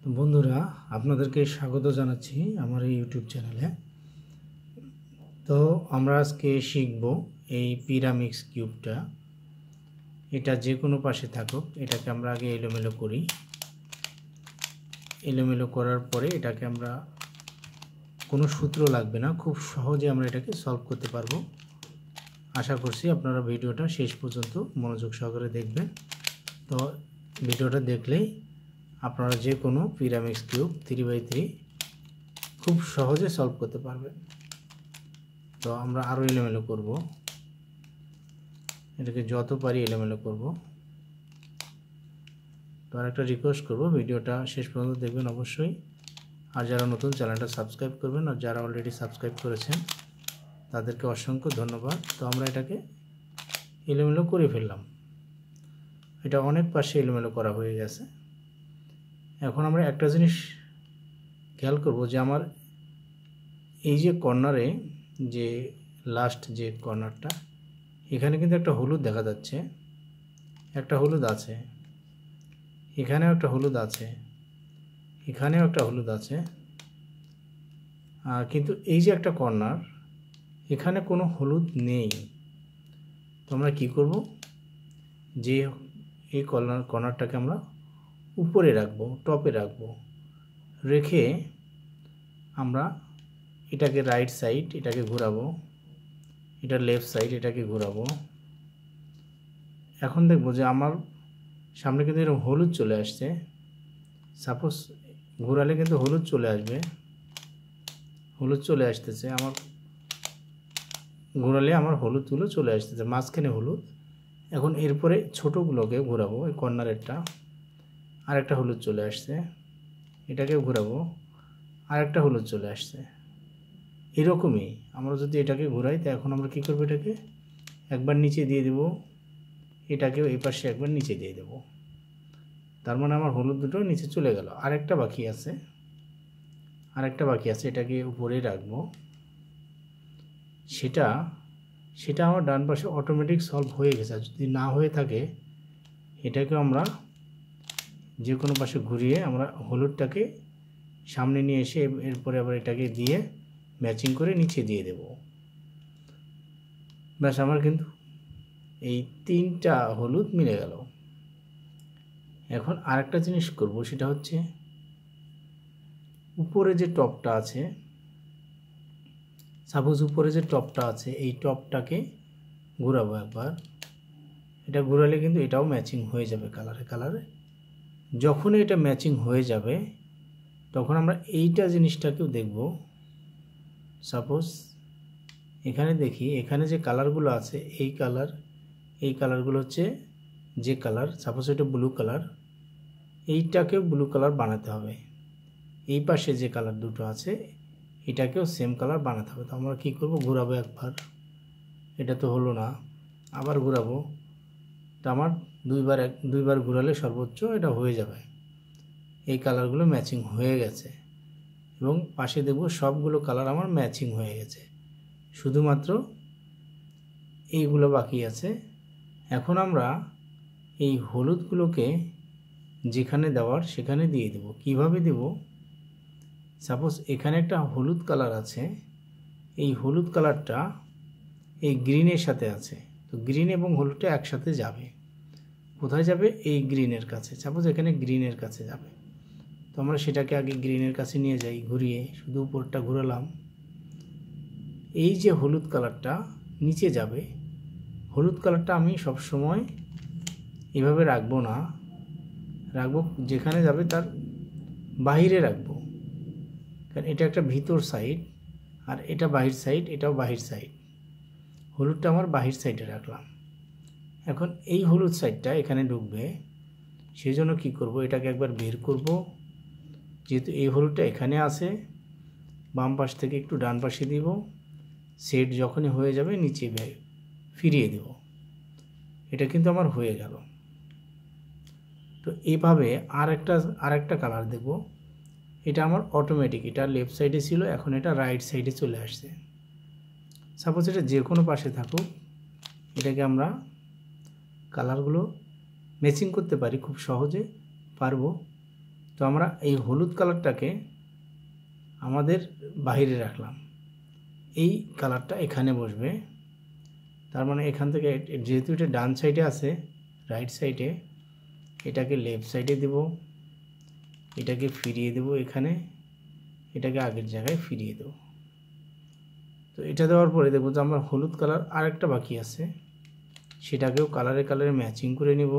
তো বন্ধুরা, আপনাদেরকে স্বাগত জানাচ্ছি আমার এই ইউটিউব চ্যানেলে। তো আমরা আজকে শিখব এই পিরামিক্স কিউবটা। এটা যে কোনো পাশে থাকুক, এটাকে আমরা আগে এলোমেলো করি। এলোমেলো করার পরে এটাকে আমরা কোনো সূত্র লাগবে না, খুব সহজে আমরা এটাকে সলভ করতে পারবো। আশা করছি আপনারা ভিডিওটা শেষ পর্যন্ত মনোযোগ সহকারে দেখবেন। তো ভিডিওটা দেখলেই আপনারা যে কোনো পিরামিক্স কিউব 3x3 খুব সহজে সলভ করতে পারবেন। তো আমরা আরও এলোমেলো করব, এটাকে যত পারি এলোমেলো করব। তো আর একটা রিকোয়েস্ট করব, ভিডিওটা শেষ পর্যন্ত দেখবেন অবশ্যই। আর যারা নতুন, চ্যানেলটা সাবস্ক্রাইব করবেন, আর যারা অলরেডি সাবস্ক্রাইব করেছেন তাদেরকে অসংখ্য ধন্যবাদ। তো আমরা এটাকে এলোমেলো করে ফেললাম, এটা অনেক পাশে এলোমেলো করা হয়ে গেছে। এখন আমরা একটা জিনিস খেয়াল করব যে আমার এই যে কর্নারে, যে লাস্ট যে কর্নারটা, এখানে কিন্তু একটা হলুদ দেখা যাচ্ছে, একটা হলুদ আছে, এখানেও একটা হলুদ আছে, এখানেও একটা হলুদ আছে। কিন্তু এই যে একটা কর্নার, এখানে কোনো হলুদ নেই। তো আমরা কী করব, যে এই কর্নারটাকে আমরা উপরে রাখবো, টপে রাখবো। রেখে আমরা এটাকে রাইট সাইড, এটাকে ঘোরাবো, এটা লেফট সাইড, এটাকে ঘোরাবো। এখন দেখবো যে আমার সামনে কিন্তু এরকম হলুদ চলে আসছে। সাপোজ ঘোরালে কিন্তু হলুদ চলে আসবে, হলুদ চলে আসতেছে আমার, ঘোরালে আমার হলুদগুলো চলে আসতেছে, মাঝখানে হলুদ। এখন এরপরে ছোটোগুলোকে ঘোরাবো, এই কর্নারেরটা, আরেকটা হলুদ চলে আসছে, এটাকেও ঘোরাবো, আরেকটা হলুদ চলে আসছে। এরকমই আমরা যদি এটাকে ঘোরাই, তো এখন আমরা কী করবো, এটাকে একবার নিচে দিয়ে দেব, এটাকেও এই পাশে একবার নিচে দিয়ে দেব। তার মানে আমার হলুদ দুটো নিচে চলে গেল। আরেকটা বাকি আছে, এটাকে উপরে রাখবো। সেটা আমার ডান পাশে অটোমেটিক সলভ হয়ে গেছে। যদি না হয়ে থাকে, এটাকে আমরা যে কোনো পাশে ঘুরিয়ে আমরা হলুদটাকে সামনে নিয়ে এসে এরপরে আবার এটাকে দিয়ে ম্যাচিং করে নিচে দিয়ে দেব। ব্যাস, আমার কিন্তু এই তিনটা হলুদ মিলে গেল। এখন আরেকটা জিনিস করব, সেটা হচ্ছে উপরে যে টপটা আছে, সাপোজ উপরে যে টপটা আছে, এই টপটাকে ঘোরাবো একবার। এটা ঘোরালে কিন্তু এটাও ম্যাচিং হয়ে যাবে কালারে। যখন এটা ম্যাচিং হয়ে যাবে, তখন আমরা এইটা জিনিসটাকেও দেখব। সাপোজ এখানে দেখি, এখানে যে কালারগুলো আছে, এই কালারগুলো হচ্ছে যে কালার, সাপোজ এটা ব্লু কালার, এইটাকেও ব্লু কালার বানাতে হবে। এই পাশে যে কালার দুটো আছে, এটাকেও সেম কালার বানাতে হবে। তো আমরা কী করব, ঘোরাবো একবার, এটা তো হলো না, আবার ঘোরাবো। তো আমার দুইবার ঘোরালে সর্বোচ্চ এটা হয়ে যাবে। এই কালারগুলো ম্যাচিং হয়ে গেছে, এবং পাশে দেখব সবগুলো কালার আমার ম্যাচিং হয়ে গেছে, শুধুমাত্র এইগুলো বাকি আছে। এখন আমরা এই হলুদগুলোকে যেখানে দেওয়ার সেখানে দিয়ে দেব। কিভাবে দেব, সাপোজ এখানে একটা হলুদ কালার আছে, এই হলুদ কালারটা এই গ্রিনের সাথে আছে। তো গ্রিন এবং হলুদটা একসাথে যাবে। কোথায় যাবে, এই গ্রিনের কাছে। সাপোজ এখানে গ্রিনের কাছে যাবে। তো আমরা সেটাকে আগে গ্রিনের কাছে নিয়ে যাই, ঘুরিয়ে শুধু উপরটা ঘুরালাম। এই যে হলুদ কালারটা নিচে যাবে, হলুদ কালারটা আমি সবসময় এভাবে রাখবো না, রাখবো যেখানে যাবে তার বাহিরে রাখবো, কারণ এটা একটা ভিতর সাইড, আর এটা বাহির সাইড, এটাও বাহির সাইড। হলুদটা আমার বাহির সাইডে রাখলাম। এখন এই হলুদ সাইডটা এখানে ঢুকবে, সেই জন্য কী করবো, এটাকে একবার বের করব। যেহেতু এই হলুদটা এখানে আছে, বাম পাশ থেকে একটু ডান পাশে দিব, সেট যখনই হয়ে যাবে নিচে ফিরিয়ে দেব। এটা কিন্তু আমার হয়ে গেল। তো এইভাবে আরেকটা কালার দেব। এটা আমার অটোমেটিক, এটা লেফট সাইডে ছিল, এখন এটা রাইট সাইডে চলে আসছে। সাপোজ এটা যে কোনো পাশে থাকুক, এটাকে আমরা কালারগুলো ম্যাচিং করতে পারি, খুব সহজে পারবো। তো আমরা এই হলুদ কালারটাকে আমাদের বাইরে রাখলাম, এই কালারটা এখানে বসবে। তার মানে এখান থেকে যেহেতু এটা ডান সাইডে আছে, রাইট সাইডে, এটাকে লেফট সাইডে দেব, এটাকে ফিরিয়ে দেব এখানে, এটাকে আগের জায়গায় ফিরিয়ে দেব। তো এটা দেওয়ার পরে দেখব যে আমার হলুদ কালার আরেকটা বাকি আছে, সেটাকেও কালারে ম্যাচিং করে নেব।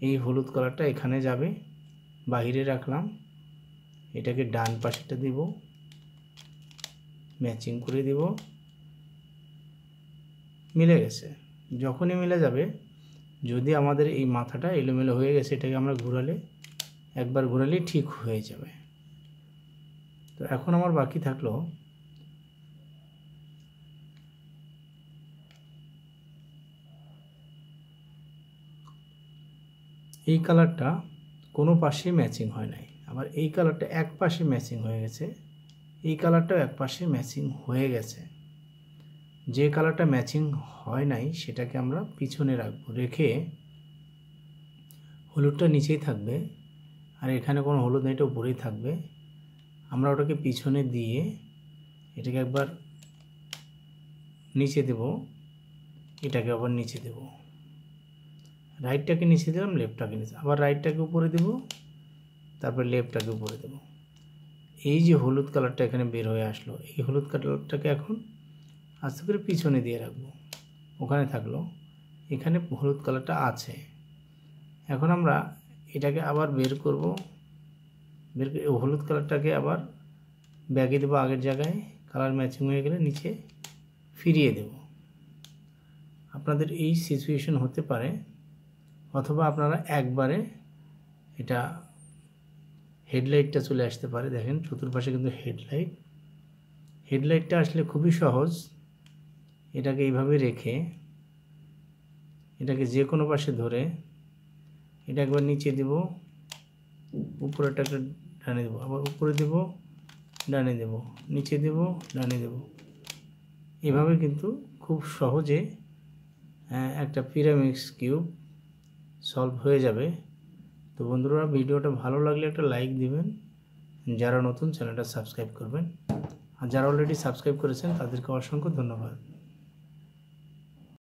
এই হলুদ কালারটা এখানে যাবে, বাইরে রাখলাম, এটাকে ডান পাশেটা দিব, ম্যাচিং করে দিব, মিলে গেছে। যখনই মিলে যাবে, যদি আমাদের এই মাথাটা এলোমেলো হয়ে গেছে, এটাকে আমরা ঘোরালে, একবার ঘোরালে ঠিক হয়ে যাবে। তো এখন আমার বাকি থাকলো এই কালারটা কোনো পাশে ম্যাচিং হয় নাই, আবার এই কালারটা এক পাশে ম্যাচিং হয়ে গেছে, এই কালারটাও এক পাশে ম্যাচিং হয়ে গেছে। যে কালারটা ম্যাচিং হয় নাই সেটাকে আমরা পিছনে রাখবো, রেখে হলুদটা নিচেই থাকবে, আর এখানে কোনো হলুদ নেই, এটা উপরেই থাকবে। আমরা ওটাকে পিছনে দিয়ে এটাকে একবার নিচে দেব, এটাকে আবার নিচে দেব, রাইটটাকে নিচে দিলাম, লেফটটাকে নিচে, আবার রাইটটাকে উপরে দেব, তারপর লেফটটাকে উপরে দেব। এই যে হলুদ কালারটা এখানে বের হয়ে আসলো, এই হলুদ কালারটাকে এখন আস্তে করে পিছনে দিয়ে রাখবো, ওখানে থাকলো, এখানে হলুদ কালারটা আছে। এখন আমরা এটাকে আবার বের করব, বের করে হলুদ কালারটাকে আবার ব্যাগে দেবো আগের জায়গায়, কালার ম্যাচিং হয়ে গেলে নিচে ফিরিয়ে দেব। আপনাদের এই সিচুয়েশন হতে পারে, অথবা আপনারা একবারে এটা হেডলাইটটা চলে আসতে পারে। দেখেন চতুর্পাশে কিন্তু হেডলাইটটা আসলে খুবই সহজ। এটাকে এইভাবে রেখে এটাকে যে কোনো পাশে ধরে এটা একবার নিচে দেব, উপরেটাকে ডানে দেব, আবার উপরে দেব, ডানে দেব, নিচে দেব, ডানে দেব। এভাবে কিন্তু খুব সহজে একটা পিরামিড কিউব সলভ হয়ে যাবে। তো বন্ধুরা, ভিডিওটা ভালো লাগলে একটা লাইক দিবেন, যারা নতুন চ্যানেলটা সাবস্ক্রাইব করবেন, আর যারা অলরেডি সাবস্ক্রাইব করেছেন তাদেরকে অসংখ্য ধন্যবাদ।